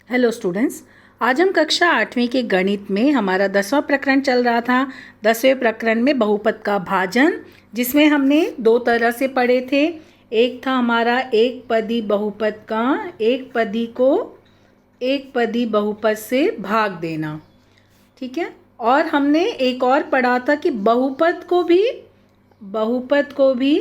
Hello students, आज हम कक्षा 8वीं के गणित में हमारा 10वां प्रकरण चल रहा था। 10वें प्रकरण में बहुपद का भाजन, जिसमें हमने दो तरह से पढ़े थे। एक था हमारा एक पदी बहुपद का एक पदी को एक पदी बहुपद से भाग देना, ठीक है। और हमने एक और पढ़ा था कि बहुपद को भी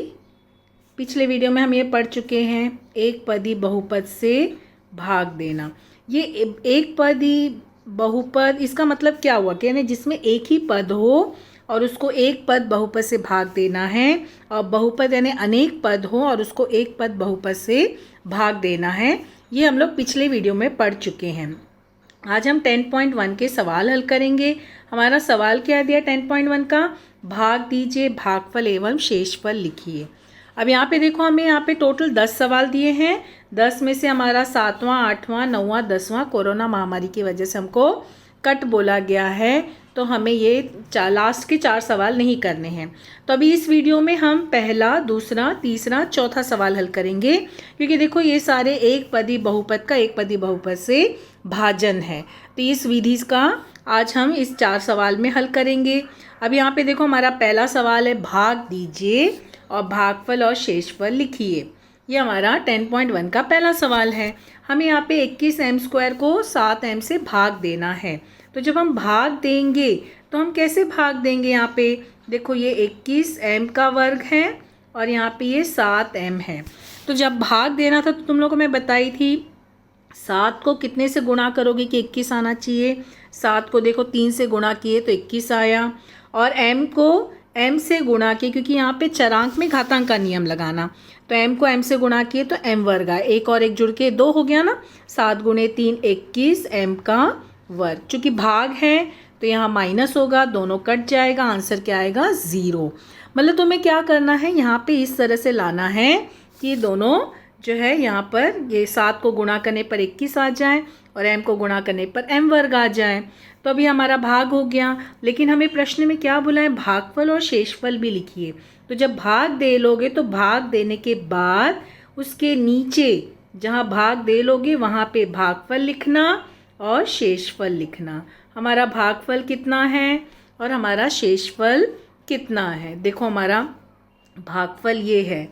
पिछले वीडियो में हम ये पढ़ चुके हैं, एक पदी बहुपद से भाग देना। ये एक पदी बहुपद, इसका मतलब क्या हुआ कि यानी जिसमें एक ही पद हो और उसको एक पद बहुपद से भाग देना है, और बहुपद यानी अनेक पद हो और उसको एक पद बहुपद से भाग देना है। ये हम लोग पिछले वीडियो में पढ़ चुके हैं। आज हम 10.1 के सवाल हल करेंगे। हमारा सवाल क्या दिया 10.1 का, भाग दीजिए, भागफल एवं शेषफल लिखिए। अब यहाँ पे देखो, हमें यहाँ पे टोटल 10 सवाल दिए हैं। 10 में से हमारा 7वां, 8वां, 9वां, 10वां कोरोना महामारी की वजह से हमको कट बोला गया है, तो हमें ये लास्ट के 4 सवाल नहीं करने हैं। तो अभी इस वीडियो में हम पहला, दूसरा, तीसरा, चौथा सवाल हल करेंगे, क्योंकि देखो ये सारे एक पदी बहुपद का एक पदी बहुपद से भाजन है। तो इस विधि का आज हम इस 4 सवाल में हल करेंगे। अब यहाँ पे देखो, हमारा पहला सवाल है, भाग दीजिए और भागफल और शेषफल लिखिए। ये हमारा 10.1 का पहला सवाल है। हमें यहाँ पे 21m² को 7m से भाग देना है। तो जब हम भाग देंगे तो हम कैसे भाग देंगे? यहाँ पे देखो, ये 21m का वर्ग है और यहाँ पे ये 7m है। तो जब भाग देना था तो तुम लोगों को मैं बताई थी, 7 को कितने से गुणा करोगे कि 21 आना चाहिए। 7 को देखो 3 से गुणा किए तो 21 आया, और m को m से गुणा किए, क्योंकि यहाँ पे चरांक में घातांक का नियम लगाना, तो m को m से गुणा किए तो m वर्ग आया। एक और एक जुड़ के 2 हो गया ना, 7 गुणे 3 21 m का वर्ग। चूँकि भाग है तो यहाँ माइनस होगा, दोनों कट जाएगा, आंसर क्या आएगा 0। मतलब तुम्हें क्या करना है, यहाँ पे इस तरह से लाना है कि दोनों जो है यहाँ पर ये 7 को गुणा करने पर 21 आ जाए और m को गुणा करने पर m वर्ग आ जाए। तो अभी हमारा भाग हो गया, लेकिन हमें प्रश्न में क्या बोला है, भागफल और शेषफल भी लिखिए। तो जब भाग दे लोगे तो भाग देने के बाद उसके नीचे जहाँ भाग दे लोगे वहाँ पे भागफल लिखना और शेषफल लिखना। हमारा भागफल कितना है और हमारा शेषफल कितना है? देखो, हमारा भागफल ये है,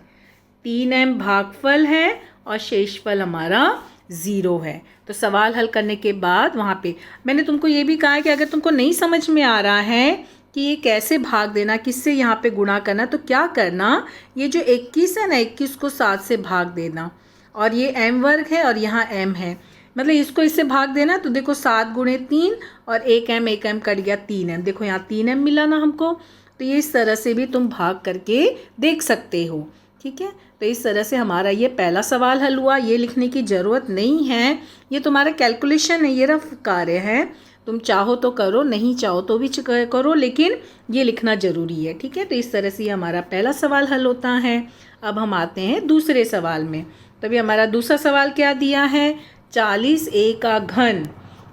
3m भागफल है और शेषफल हमारा 0 है। तो सवाल हल करने के बाद वहाँ पे मैंने तुमको ये भी कहा है कि अगर तुमको नहीं समझ में आ रहा है कि ये कैसे भाग देना, किससे यहाँ पे गुणा करना, तो क्या करना, ये जो 21 है ना, 21 को 7 से भाग देना, और ये m वर्ग है और यहाँ m है, मतलब इसको इससे भाग देना। तो देखो 7 गुणे 3 और 1m कट गया 3m, देखो यहाँ 3m मिला ना हमको। तो ये इस तरह से भी तुम भाग करके देख सकते हो, ठीक है। तो इस तरह से हमारा ये पहला सवाल हल हुआ। ये लिखने की ज़रूरत नहीं है, ये तुम्हारा कैलकुलेशन है, ये रफ कार्य है, तुम चाहो तो करो, नहीं चाहो तो भी करो, लेकिन ये लिखना ज़रूरी है, ठीक है। तो इस तरह से ये हमारा पहला सवाल हल होता है। अब हम आते हैं दूसरे सवाल में। तभी हमारा दूसरा सवाल क्या दिया है, 40a का घन,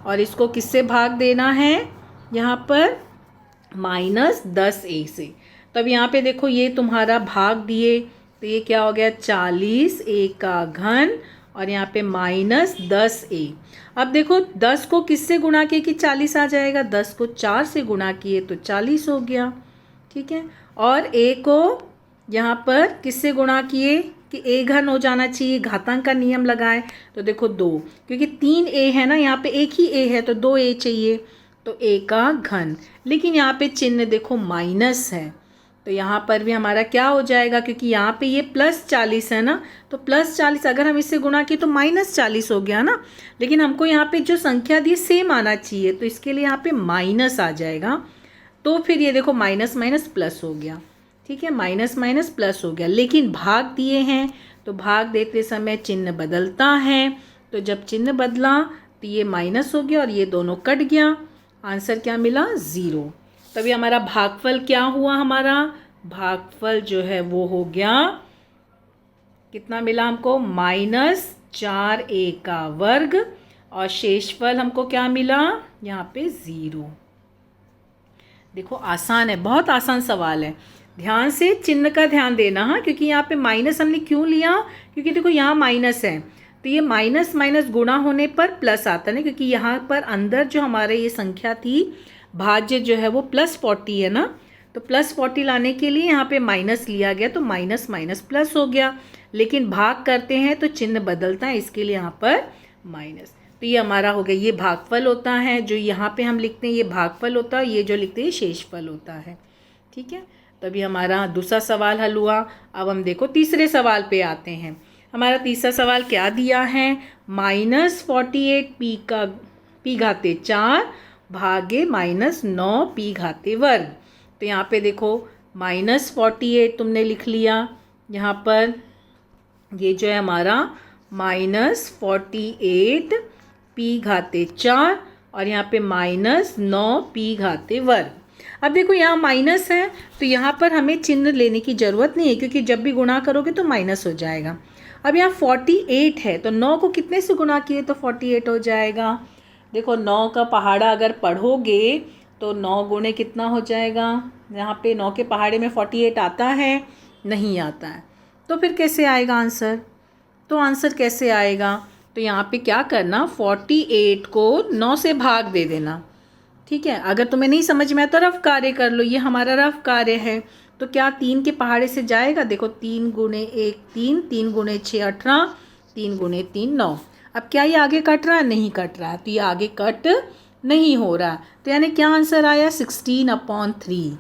और इसको किससे भाग देना है, यहाँ पर -10a से। तब यहाँ पे देखो, ये तुम्हारा भाग दिए तो ये क्या हो गया, 40a का घन और यहाँ पे -10a। अब देखो 10 को किससे गुणा किए कि 40 आ जाएगा, 10 को 4 से गुणा किए तो 40 हो गया, ठीक है। और a को यहाँ पर किससे गुणा किए कि a घन हो जाना चाहिए, घातांक का नियम लगाए, तो देखो 2, क्योंकि 3a है ना, यहाँ पे एक ही a है तो 2a चाहिए, तो a का घन। लेकिन यहाँ पे चिन्ह देखो माइनस है, तो यहाँ पर भी हमारा क्या हो जाएगा, क्योंकि यहाँ पे ये +40 है ना, तो +40 अगर हम इससे गुणा किए तो -40 हो गया ना, लेकिन हमको यहाँ पे जो संख्या दी सेम आना चाहिए, तो इसके लिए यहाँ पे माइनस आ जाएगा। तो फिर ये देखो माइनस माइनस प्लस हो गया, ठीक है, माइनस माइनस प्लस हो गया। लेकिन भाग दिए हैं तो भाग देते समय चिन्ह बदलता है, तो जब चिन्ह बदला तो ये माइनस हो गया और ये दोनों कट गया, आंसर क्या मिला 0। तभी हमारा भागफल क्या हुआ, हमारा भागफल जो है वो हो गया, कितना मिला हमको, -4a का वर्ग, और शेषफल हमको क्या मिला, यहाँ पे 0। देखो आसान है, बहुत आसान सवाल है। ध्यान से चिन्ह का ध्यान देना, हाँ, क्योंकि यहाँ पे माइनस हमने क्यों लिया, क्योंकि देखो यहाँ माइनस है, तो ये माइनस माइनस गुणा होने पर प्लस आता है ना, क्योंकि यहाँ पर अंदर जो हमारे ये संख्या थी भाज्य जो है वो +40 है ना, तो +40 लाने के लिए यहाँ पे माइनस लिया गया, तो माइनस माइनस प्लस हो गया। लेकिन भाग करते हैं तो चिन्ह बदलता है, इसके लिए यहाँ पर माइनस। तो ये हमारा हो गया, ये भागफल होता है, जो यहाँ पे हम लिखते हैं ये भागफल होता है, ये जो लिखते हैं शेषफल होता है। ठीक है, तो अभी हमारा दूसरा सवाल हल हुआ। अब हम देखो तीसरे सवाल पे आते हैं। हमारा तीसरा सवाल क्या दिया है, -48 p घाते 4 भागे -9 p घाते वर्ग। तो यहाँ पे देखो -48 तुमने लिख लिया, यहाँ पर ये जो है हमारा -48 p घाते 4 और यहाँ पे -9 p घाते वर्ग। अब देखो यहाँ माइनस है तो यहाँ पर हमें चिन्ह लेने की ज़रूरत नहीं है, क्योंकि जब भी गुणा करोगे तो माइनस हो जाएगा। अब यहाँ 48 है तो 9 को कितने से गुणा किए तो 48 हो जाएगा। देखो 9 का पहाड़ा अगर पढ़ोगे तो 9 गुणे कितना हो जाएगा, यहाँ पे 9 के पहाड़े में 48 आता है, नहीं आता है, तो फिर कैसे आएगा आंसर। तो आंसर कैसे आएगा, तो यहाँ पे क्या करना, 48 को 9 से भाग दे देना। ठीक है, अगर तुम्हें नहीं समझ में आता तो रफ कार्य कर लो, ये हमारा रफ कार्य है। तो क्या 3 के पहाड़े से जाएगा, देखो 3 गुणे 1 3, 3 गुणे 6 18, 3 गुणे 3 9। अब क्या ये आगे कट रहा है, नहीं कट रहा है, तो ये आगे कट नहीं हो रहा। तो यानी क्या आंसर आया, 16/3,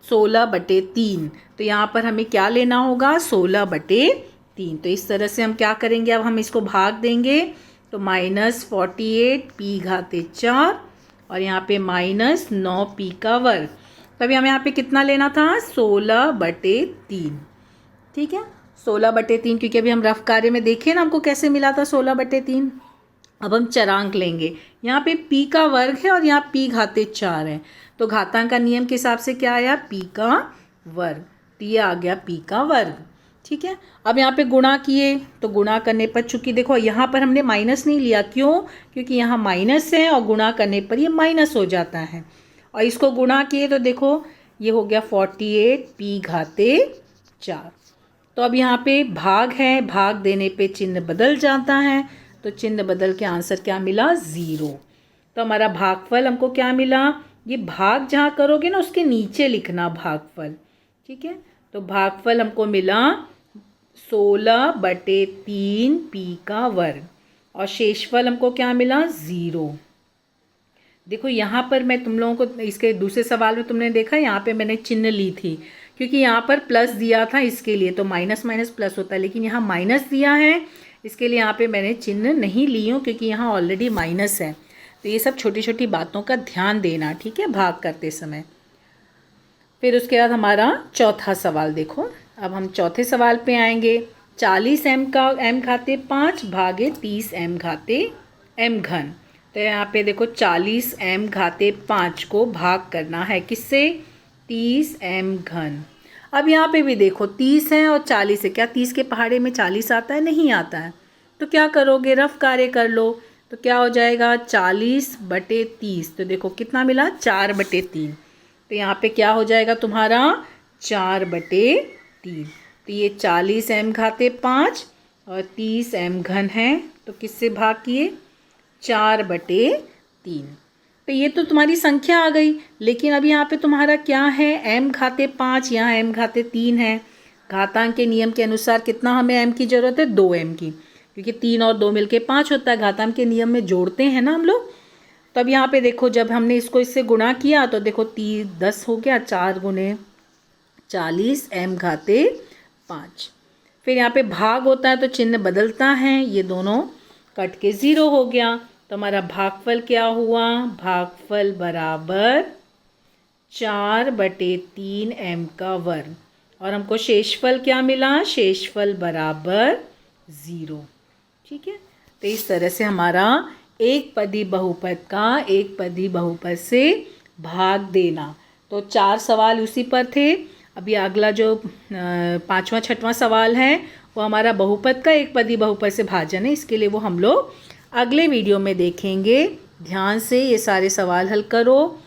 16/3। तो यहाँ पर हमें क्या लेना होगा, 16/3। तो इस तरह से हम क्या करेंगे, अब हम इसको भाग देंगे, तो -48 p घाते 4 और यहाँ पे -9 p का वर्ग। तभी हमें यहाँ पे कितना लेना था, 16/3। ठीक है, 16/3, क्योंकि अभी हम रफ कार्य में देखे ना हमको कैसे मिला था 16/3। अब हम चरांक लेंगे, यहाँ पे p का वर्ग है और यहाँ p घाते 4 है, तो घातांक का नियम के हिसाब से क्या आया, p का वर्ग, तो ये आ गया p का वर्ग। ठीक है, अब यहाँ पे गुणा किए तो गुणा करने पर, चूंकि देखो यहाँ पर हमने माइनस नहीं लिया, क्यों, क्योंकि यहाँ माइनस है और गुणा करने पर ये माइनस हो जाता है। और इसको गुणा किए तो देखो ये हो गया 48 p घाते 4। तो अब यहाँ पे भाग है, भाग देने पे चिन्ह बदल जाता है, तो चिन्ह बदल के आंसर क्या मिला, 0। तो हमारा भागफल हमको क्या मिला, ये भाग जहाँ करोगे ना उसके नीचे लिखना भागफल। ठीक है, तो भागफल हमको मिला 16/3 p का वर्ग और शेषफल हमको क्या मिला, 0। देखो यहाँ पर मैं तुम लोगों को इसके दूसरे सवाल में तुमने देखा यहाँ पे मैंने चिन्ह ली थी, क्योंकि यहाँ पर प्लस दिया था इसके लिए, तो माइनस माइनस प्लस होता है, लेकिन यहाँ माइनस दिया है इसके लिए यहाँ पे मैंने चिन्ह नहीं ली हूँ, क्योंकि यहाँ ऑलरेडी माइनस है। तो ये सब छोटी छोटी बातों का ध्यान देना, ठीक है, भाग करते समय। फिर उसके बाद हमारा चौथा सवाल देखो, अब हम चौथे सवाल पे आएंगे। 40 m का m घाते 5 भागे 30 m घाते m घन। तो यहाँ पे देखो 40 m घाते 5 को भाग करना है किससे, 30 m घन। अब यहाँ पे भी देखो 30 है और 40 है, क्या 30 के पहाड़े में 40 आता है, नहीं आता है, तो क्या करोगे, रफ कार्य कर लो, तो क्या हो जाएगा 40/30। तो देखो कितना मिला, 4/3। तो यहाँ पे क्या हो जाएगा तुम्हारा 4/3। तो ये 40 m घाते 5 और 30 m घन है, तो किससे भाग किए, 4/3। तो ये तो तुम्हारी संख्या आ गई, लेकिन अभी यहाँ पे तुम्हारा क्या है, m घाते 5, यहाँ m घाते 3 है। घातांक के नियम के अनुसार कितना हमें m की ज़रूरत है, 2m की, क्योंकि 3 और 2 मिलके 5 होता है। घातांक के नियम में जोड़ते हैं ना हम लोग। तो अब यहाँ पे देखो जब हमने इसको इससे गुणा किया तो देखो 10 हो गया, 4 गुणे 40 m घाते 5। फिर यहाँ पे भाग होता है तो चिन्ह बदलता है, ये दोनों कट के 0 हो गया। तो हमारा भागफल क्या हुआ, भागफल बराबर 4/3 m का वर्ग, और हमको शेषफल क्या मिला, शेषफल बराबर 0। ठीक है, तो इस तरह से हमारा एक पदी बहुपद का एक पदी बहुपद से भाग देना। तो 4 सवाल उसी पर थे। अभी अगला जो 5वां 6वां सवाल है वो हमारा बहुपद का एक पदी बहुपद से भाजन है, इसके लिए वो हम लोग अगले वीडियो में देखेंगे। ध्यान से ये सारे सवाल हल करो,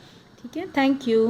ठीक है। Thank you.